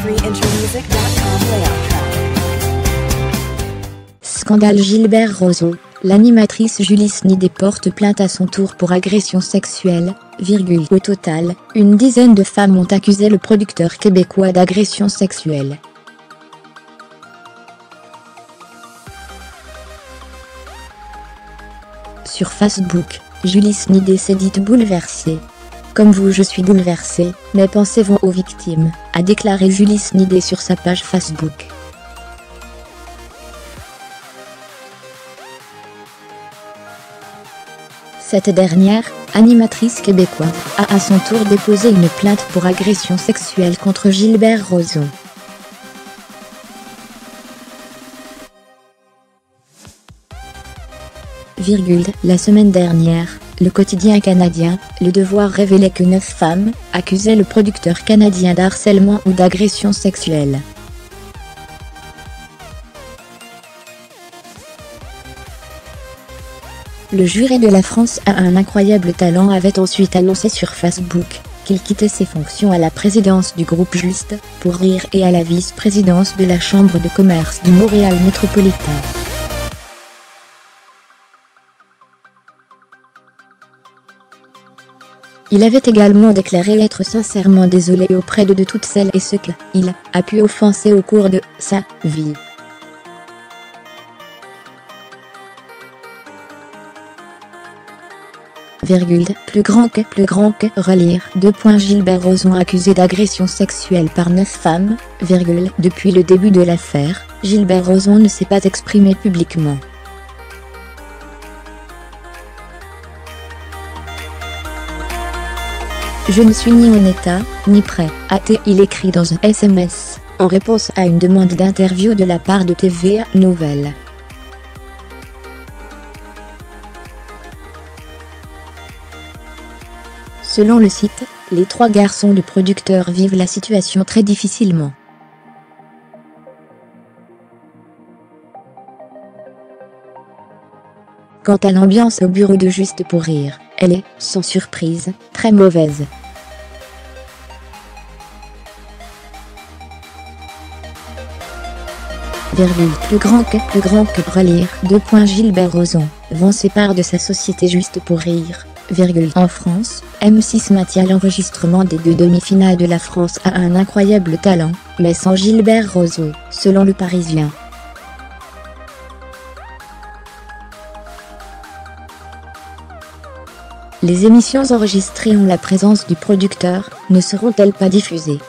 www.countryintermusic.com layout track. Scandale Gilbert Rozon. L'animatrice Julie Sneddé porte plainte à son tour pour agression sexuelle, Au total, une dizaine de femmes ont accusé le producteur québécois d'agression sexuelle. Sur Facebook, Julie Sneddé s'est dite bouleversée. Comme vous, je suis bouleversée, mes pensées vont aux victimes, a déclaré Julie Sneddé sur sa page Facebook. Cette dernière, animatrice québécoise, a à son tour déposé une plainte pour agression sexuelle contre Gilbert Rozon. La semaine dernière, le quotidien canadien, Le Devoir révélait que 9 femmes accusaient le producteur canadien d'harcèlement ou d'agression sexuelle. Le jury de la France a un incroyable talent avait ensuite annoncé sur Facebook qu'il quittait ses fonctions à la présidence du groupe Juste pour rire et à la vice-présidence de la Chambre de commerce du Montréal métropolitain. Il avait également déclaré être sincèrement désolé auprès de toutes celles et ceux qu'il a pu offenser au cours de sa vie. Plus grand que relire. Gilbert Rozon accusé d'agression sexuelle par 9 femmes, Depuis le début de l'affaire, Gilbert Rozon ne s'est pas exprimé publiquement. Je ne suis ni en état, ni prêt, a-t-il écrit dans un SMS, en réponse à une demande d'interview de la part de TVA Nouvelles. Selon le site, les 3 garçons du producteur vivent la situation très difficilement. Quant à l'ambiance au bureau de Juste pour rire, elle est, sans surprise, très mauvaise. Plus grand que relire. Gilbert Rozon vend ses parts de sa société Juste pour rire. En France, M6 maintient l'enregistrement des 2 demi-finales de la France a un incroyable talent, mais sans Gilbert Rozon, selon Le Parisien. Les émissions enregistrées en la présence du producteur ne seront-elles pas diffusées ?